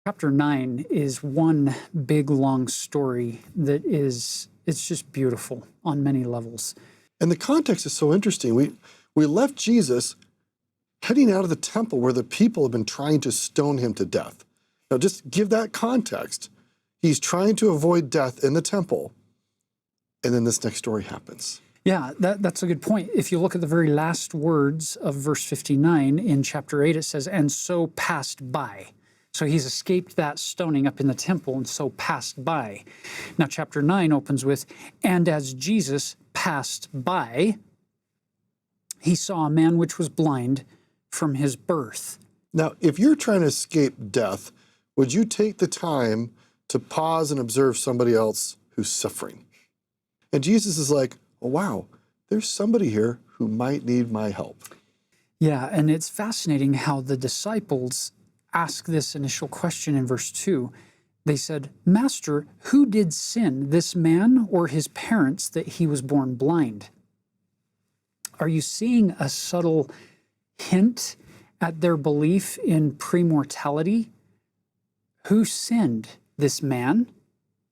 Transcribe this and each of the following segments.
Chapter 9 is one big, long story that it's just beautiful on many levels. And the context is so interesting. We left Jesus heading out of the temple where the people have been trying to stone him to death. Now, just give that context. He's trying to avoid death in the temple, and then this next story happens. Yeah, that's a good point. If you look at the very last words of verse 59 in chapter 8, it says, "And so passed by." So he's escaped that stoning up in the temple and so passed by. Now, chapter 9 opens with, "And as Jesus passed by, he saw a man which was blind from his birth." Now, if you're trying to escape death, would you take the time to pause and observe somebody else who's suffering? And Jesus is like, oh, wow, there's somebody here who might need my help. Yeah, and it's fascinating how the disciples ask this initial question in verse 2. They said, "Master, who did sin, this man or his parents, that he was born blind?" Are you seeing a subtle hint at their belief in premortality? Who sinned, this man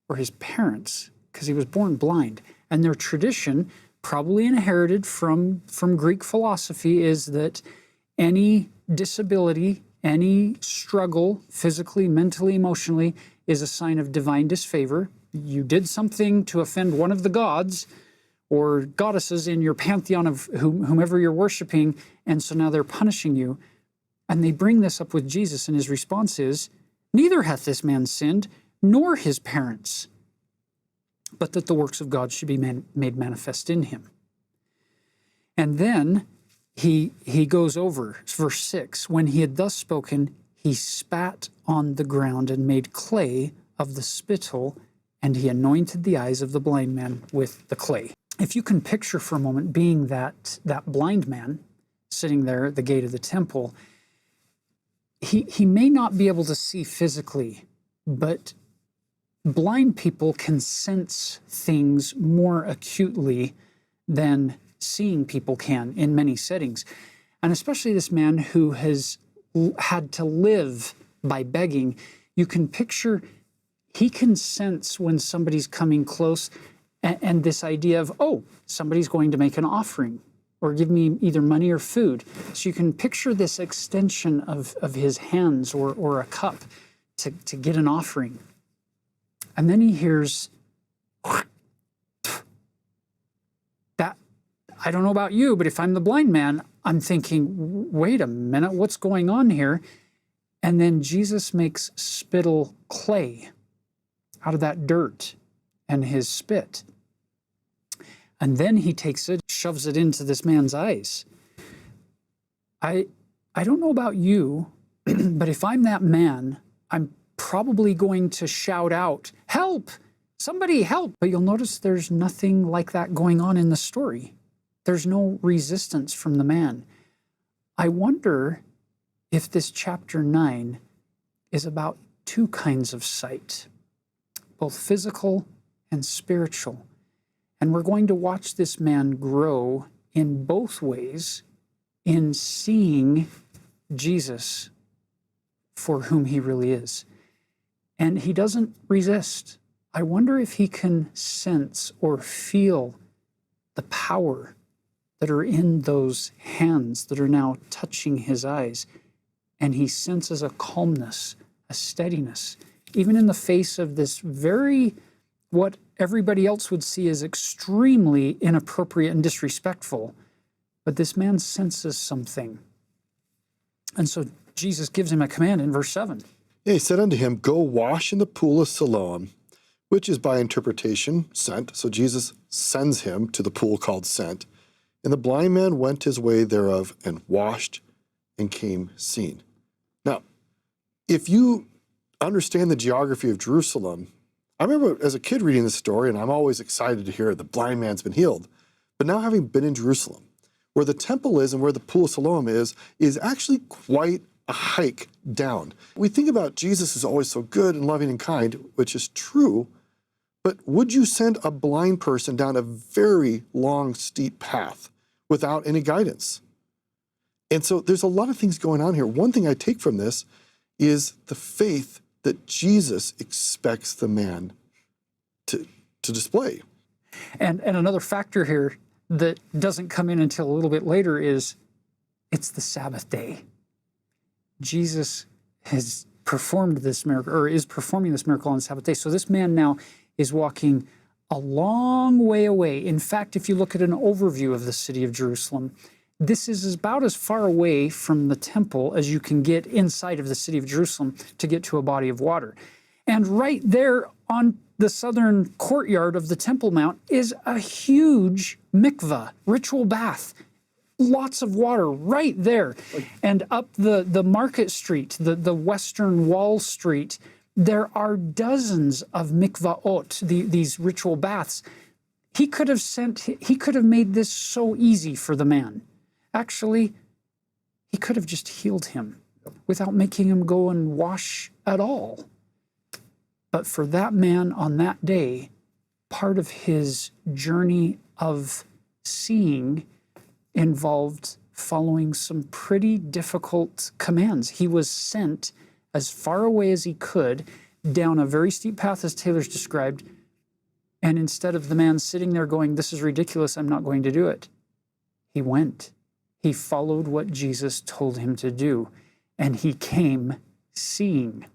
or his parents? Because he was born blind. And their tradition, probably inherited from Greek philosophy, is that any disability, any struggle, physically, mentally, emotionally, is a sign of divine disfavor. You did something to offend one of the gods or goddesses in your pantheon of whomever you're worshiping, and so now they're punishing you. And they bring this up with Jesus, and his response is, "Neither hath this man sinned, nor his parents, but that the works of God should be made manifest in him." And then he goes over, verse 6, "When he had thus spoken, he spat on the ground and made clay of the spittle, and he anointed the eyes of the blind man with the clay." If you can picture for a moment being that blind man sitting there at the gate of the temple, he may not be able to see physically, but blind people can sense things more acutely than seeing people can in many settings. And especially this man who has had to live by begging, you can picture he can sense when somebody's coming close, and this idea of, oh, somebody's going to make an offering or give me either money or food. So you can picture this extension of his hands or a cup to get an offering. And then he hears that. I don't know about you, but if I'm the blind man, I'm thinking, wait a minute, what's going on here? And then Jesus makes spittle clay out of that dirt and his spit. And then he takes it, shoves it into this man's eyes. I don't know about you, but if I'm that man, I'm probably going to shout out, "Help! Somebody help!" But you'll notice there's nothing like that going on in the story. There's no resistance from the man. I wonder if this chapter 9 is about two kinds of sight, both physical and spiritual. And we're going to watch this man grow in both ways in seeing Jesus for whom he really is. And he doesn't resist. I wonder if he can sense or feel the power that are in those hands that are now touching his eyes. And he senses a calmness, a steadiness, even in the face of this very, what everybody else would see as extremely inappropriate and disrespectful. But this man senses something. And so Jesus gives him a command in verse 7. Yeah, he said unto him, "Go wash in the pool of Siloam," which is by interpretation sent. So Jesus sends him to the pool called Sent. And the blind man went his way thereof and washed and came seeing. Now, if you understand the geography of Jerusalem, I remember as a kid reading this story, and I'm always excited to hear the blind man's been healed. But now having been in Jerusalem, where the temple is and where the Pool of Siloam is actually quite a hike down. We think about Jesus as always so good and loving and kind, which is true, but would you send a blind person down a very long, steep path without any guidance? And so there's a lot of things going on here. One thing I take from this is the faith that Jesus expects the man to display. And another factor here that doesn't come in until a little bit later is it's the Sabbath day. Jesus has performed this miracle, or is performing this miracle on the Sabbath day. So this man now is walking a long way away. In fact, if you look at an overview of the city of Jerusalem, this is about as far away from the temple as you can get inside of the city of Jerusalem to get to a body of water. And right there on the southern courtyard of the Temple Mount is a huge mikveh, ritual bath. Lots of water right there. And up the Market Street, the Western Wall Street, there are dozens of mikvaot, these ritual baths. He could have made this so easy for the man. Actually, he could have just healed him without making him go and wash at all. But for that man on that day, part of his journey of seeing involved following some pretty difficult commands. He was sent as far away as he could down a very steep path, as Taylor's described, and instead of the man sitting there going, "This is ridiculous, I'm not going to do it," he went. He followed what Jesus told him to do, and he came seeing.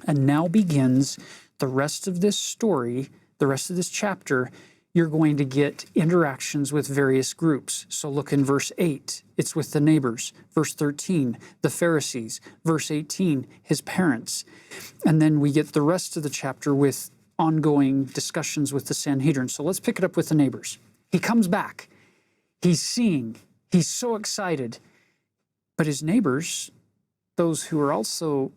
And now begins the rest of this story, the rest of this chapter. You're going to get interactions with various groups. So look in verse 8, it's with the neighbors. Verse 13, the Pharisees. Verse 18, his parents. And then we get the rest of the chapter with ongoing discussions with the Sanhedrin. So let's pick it up with the neighbors. He comes back. He's seeing. He's so excited. But his neighbors, those who are also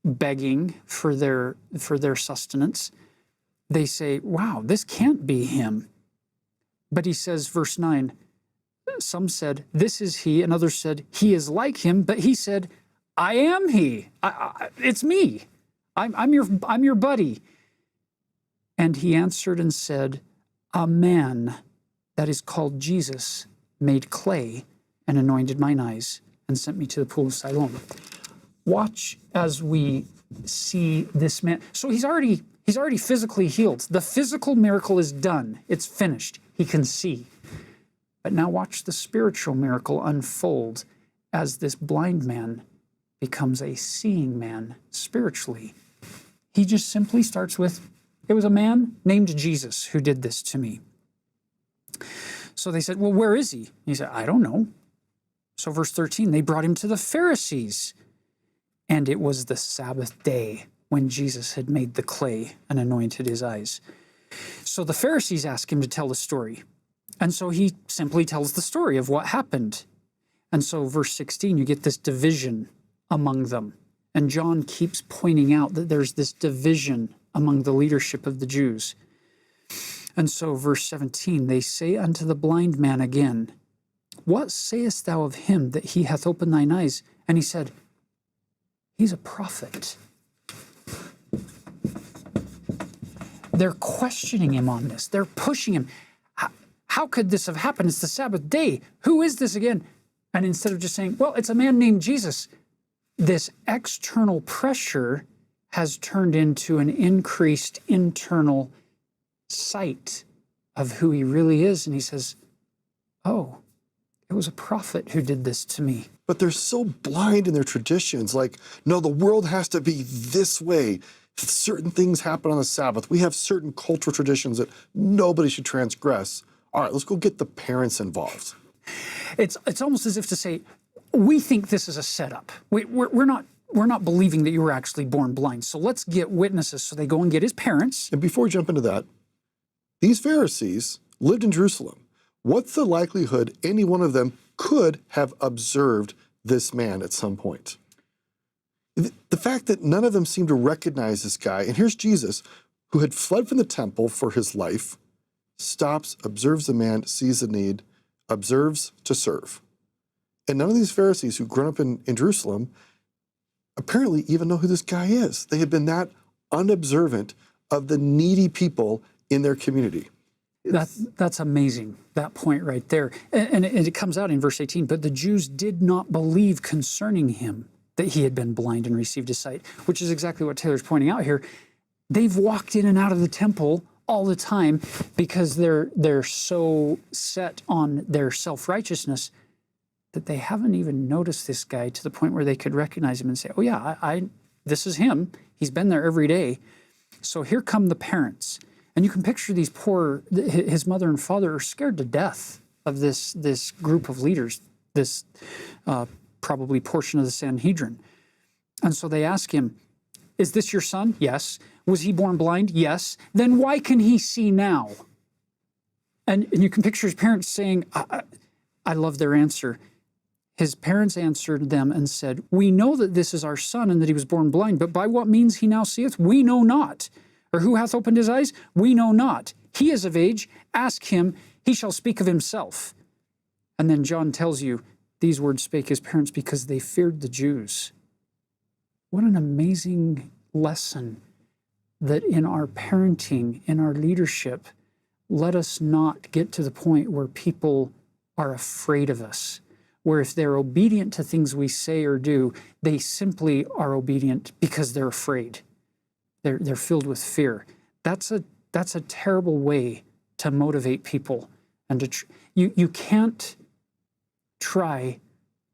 begging for their sustenance, they say, "Wow, this can't be him." But he says, verse 9, some said, "This is he," and others said, "He is like him." But he said, "I am he. It's me. I'm your buddy." And he answered and said, "A man that is called Jesus made clay and anointed mine eyes and sent me to the Pool of Siloam." Watch as we see this man. So he's already physically healed. The physical miracle is done. It's finished. He can see. But now watch the spiritual miracle unfold as this blind man becomes a seeing man spiritually. He just simply starts with, "It was a man named Jesus who did this to me." So they said, "Well, where is he?" He said, "I don't know." So verse 13, they brought him to the Pharisees. And it was the Sabbath day when Jesus had made the clay and anointed his eyes. So the Pharisees ask him to tell the story. And so he simply tells the story of what happened. And so verse 16, you get this division among them. And John keeps pointing out that there's this division among the leadership of the Jews. And so verse 17, they say unto the blind man again, "What sayest thou of him that he hath opened thine eyes?" And he said, "He's a prophet." They're questioning him on this. They're pushing him. How could this have happened? It's the Sabbath day. Who is this again? And instead of just saying, "Well, it's a man named Jesus," this external pressure has turned into an increased internal sight of who he really is. And he says, "Oh, it was a prophet who did this to me." But they're so blind in their traditions. Like, no, the world has to be this way. Certain things happen on the Sabbath. We have certain cultural traditions that nobody should transgress. All right, let's go get the parents involved. It's almost as if to say, we think this is a setup. We're not believing that you were actually born blind. So let's get witnesses. So they go and get his parents. And before we jump into that, these Pharisees lived in Jerusalem. What's the likelihood any one of them could have observed this man at some point? The fact that none of them seem to recognize this guy, and here's Jesus, who had fled from the temple for his life, stops, observes the man, sees the need, observes to serve. And none of these Pharisees who've grown up in Jerusalem apparently even know who this guy is. They had been that unobservant of the needy people in their community. That's amazing, that point right there. And it comes out in verse 18, "But the Jews did not believe concerning him. that he had been blind and received his sight, which is exactly what Taylor's pointing out here. They've walked in and out of the temple all the time because they're so set on their self-righteousness that they haven't even noticed this guy to the point where they could recognize him and say, oh yeah, I this is him. He's been there every day. So here come the parents. And you can picture these his mother and father are scared to death of this group of leaders, this probably portion of the Sanhedrin. And so they ask him, is this your son? Yes. Was he born blind? Yes. Then why can he see now? And you can picture his parents saying, I love their answer. His parents answered them and said, we know that this is our son and that he was born blind, but by what means he now seeth, we know not. Or who hath opened his eyes? We know not. He is of age. Ask him. He shall speak of himself. And then John tells you, these words spake his parents because they feared the Jews. What an amazing lesson that in our parenting, in our leadership, let us not get to the point where people are afraid of us, where if they're obedient to things we say or do, they simply are obedient because they're afraid. They're filled with fear. That's a terrible way to motivate people, and you can't try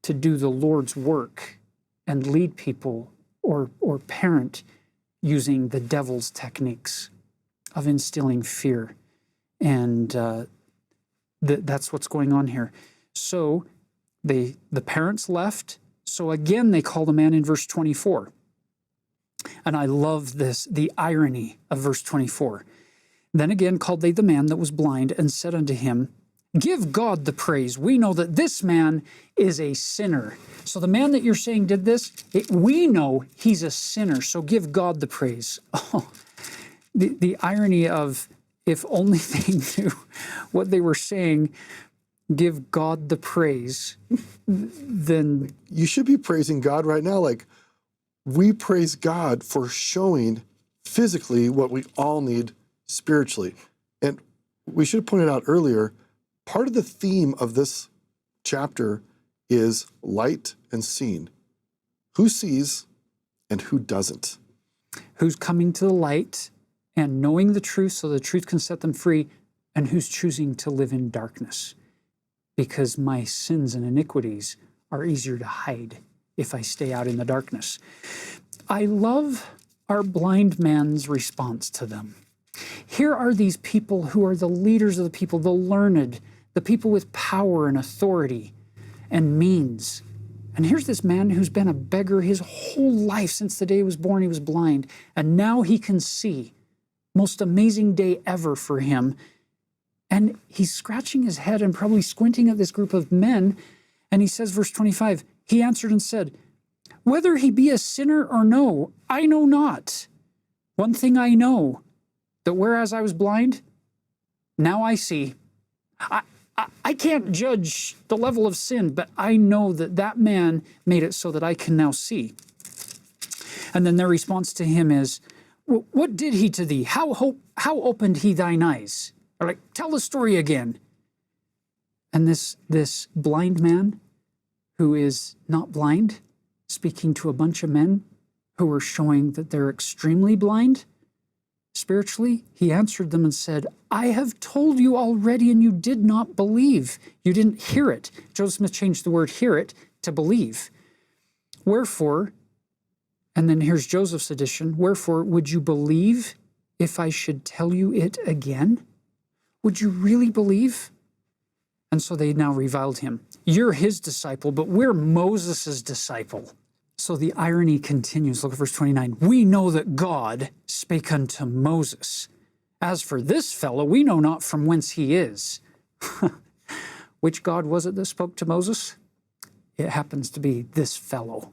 to do the Lord's work and lead people or parent using the devil's techniques of instilling fear, and that's what's going on here. So the parents left. So again, they call the man in verse 24. And I love this, the irony of verse 24. Then again called they the man that was blind and said unto him, give God the praise. We know that this man is a sinner. So the man that you're saying did this, we know he's a sinner, so give God the praise. Oh, the irony of if only they knew what they were saying, give God the praise, then... You should be praising God right now. Like, we praise God for showing physically what we all need spiritually. And we should have pointed out earlier, part of the theme of this chapter is light and seeing. Who sees and who doesn't? Who's coming to the light and knowing the truth so the truth can set them free, and who's choosing to live in darkness? Because my sins and iniquities are easier to hide if I stay out in the darkness. I love our blind man's response to them. Here are these people who are the leaders of the people, the learned, the people with power and authority and means. And here's this man who's been a beggar his whole life. Since the day he was born, he was blind. And now he can see. Most amazing day ever for him. And he's scratching his head and probably squinting at this group of men. And he says, verse 25, he answered and said, whether he be a sinner or no, I know not. One thing I know, that whereas I was blind, now I see. I can't judge the level of sin, but I know that that man made it so that I can now see. And then their response to him is, what did he to thee? How opened he thine eyes? Or like, tell the story again. And this blind man, who is not blind, speaking to a bunch of men who are showing that they're extremely blind spiritually, he answered them and said, I have told you already and you did not believe. You didn't hear it. Joseph Smith changed the word hear it to believe. Wherefore, and then here's Joseph's addition, wherefore would you believe if I should tell you it again? Would you really believe? And so they now reviled him. You're his disciple, but we're Moses' disciple. So the irony continues. Look at verse 29. We know that God spake unto Moses. As for this fellow, we know not from whence he is. Which God was it that spoke to Moses? It happens to be this fellow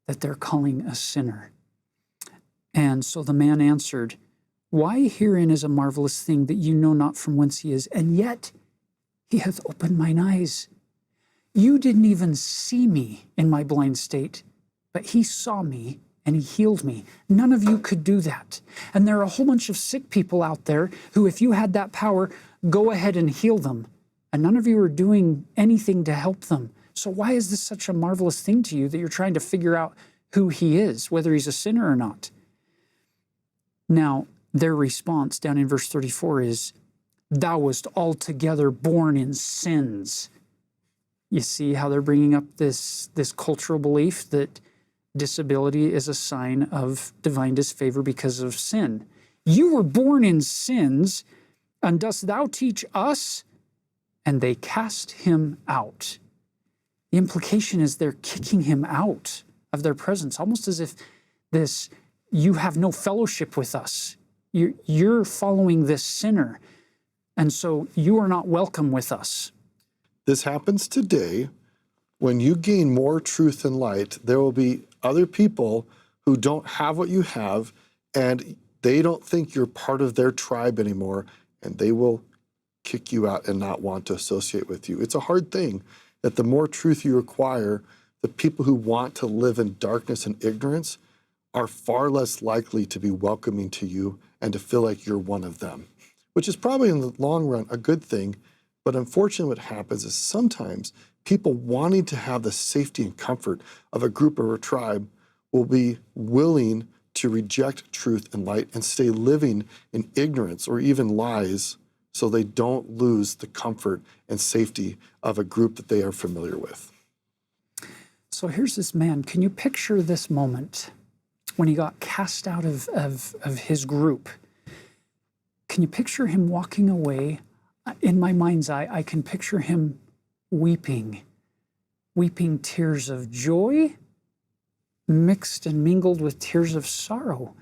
that they're calling a sinner. And so the man answered, why herein is a marvelous thing that you know not from whence he is, and yet he hath opened mine eyes. You didn't even see me in my blind state, but he saw me and he healed me. None of you could do that. And there are a whole bunch of sick people out there who, if you had that power, go ahead and heal them. And none of you are doing anything to help them. So why is this such a marvelous thing to you that you're trying to figure out who he is, whether he's a sinner or not? Now, their response down in verse 34 is, thou wast altogether born in sins. You see how they're bringing up this cultural belief that disability is a sign of divine disfavor because of sin. You were born in sins, and dost thou teach us? And they cast him out. The implication is they're kicking him out of their presence, almost as if you have no fellowship with us. You're following this sinner, and so you are not welcome with us. This happens today. When you gain more truth and light, there will be other people who don't have what you have, and they don't think you're part of their tribe anymore, and they will kick you out and not want to associate with you. It's a hard thing that the more truth you acquire, the people who want to live in darkness and ignorance are far less likely to be welcoming to you and to feel like you're one of them, which is probably in the long run a good thing. But unfortunately, what happens is sometimes people wanting to have the safety and comfort of a group or a tribe will be willing to reject truth and light and stay living in ignorance or even lies so they don't lose the comfort and safety of a group that they are familiar with. So here's this man. Can you picture this moment when he got cast out of his group? Can you picture him walking away? In my mind's eye, I can picture him weeping tears of joy mixed and mingled with tears of sorrow,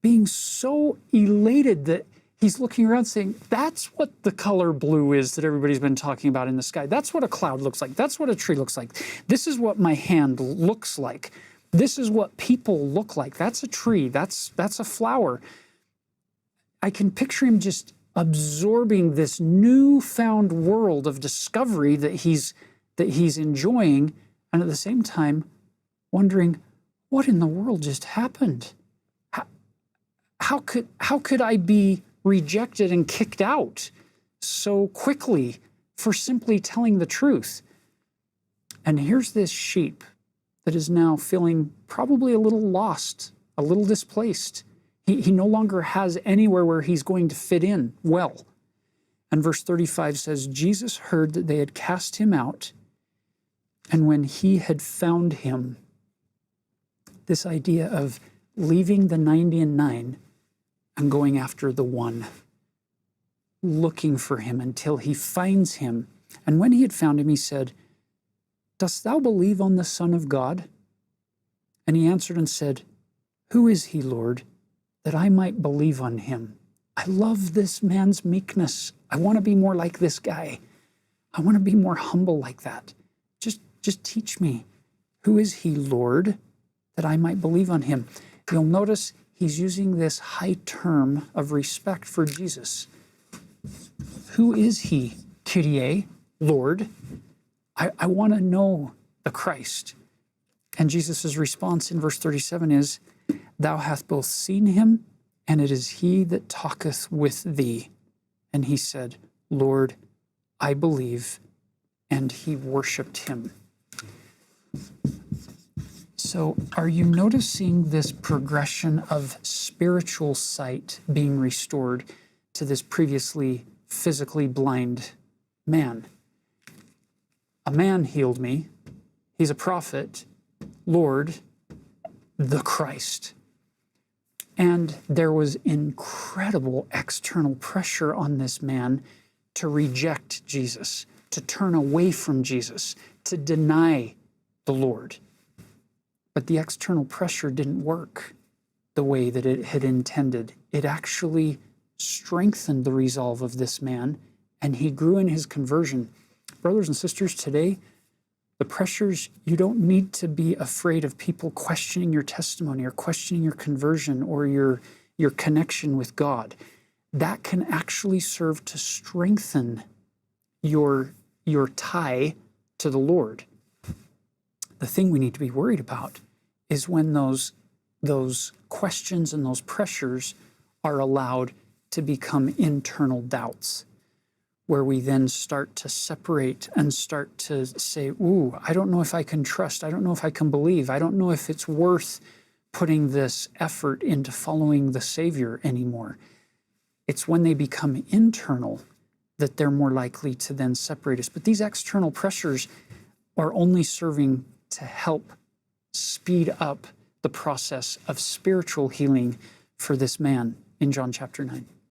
being so elated that he's looking around saying, that's what the color blue is that everybody's been talking about in the sky. That's what a cloud looks like. That's what a tree looks like. This is what my hand looks like. This is what people look like. That's a tree. That's a flower. I can picture him just absorbing this newfound world of discovery that he's enjoying, and at the same time wondering, what in the world just happened? How could I be rejected and kicked out so quickly for simply telling the truth? And here's this sheep that is now feeling probably a little lost, a little displaced. He no longer has anywhere where he's going to fit in well. And verse 35 says, Jesus heard that they had cast him out, and when he had found him, this idea of leaving the 99 and going after the one, looking for him until he finds him. And when he had found him, he said, dost thou believe on the Son of God? And he answered and said, who is he, Lord, that I might believe on him? I love this man's meekness. I want to be more like this guy. I want to be more humble like that. Just teach me. Who is he, Lord, that I might believe on him? You'll notice he's using this high term of respect for Jesus. Who is he, Kyrie, Lord? I want to know the Christ. And Jesus' response in verse 37 is, thou hast both seen him, and it is he that talketh with thee. And he said, Lord, I believe. And he worshiped him. So are you noticing this progression of spiritual sight being restored to this previously physically blind man? A man healed me. He's a prophet. Lord, the Christ. And there was incredible external pressure on this man to reject Jesus, to turn away from Jesus, to deny the Lord. But the external pressure didn't work the way that it had intended. It actually strengthened the resolve of this man, and he grew in his conversion. Brothers and sisters, today, the pressures, you don't need to be afraid of people questioning your testimony or questioning your conversion or your connection with God. That can actually serve to strengthen your tie to the Lord. The thing we need to be worried about is when those questions and those pressures are allowed to become internal doubts, where we then start to separate and start to say, ooh, I don't know if I can trust. I don't know if I can believe. I don't know if it's worth putting this effort into following the Savior anymore. It's when they become internal that they're more likely to then separate us. But these external pressures are only serving to help speed up the process of spiritual healing for this man in John chapter 9.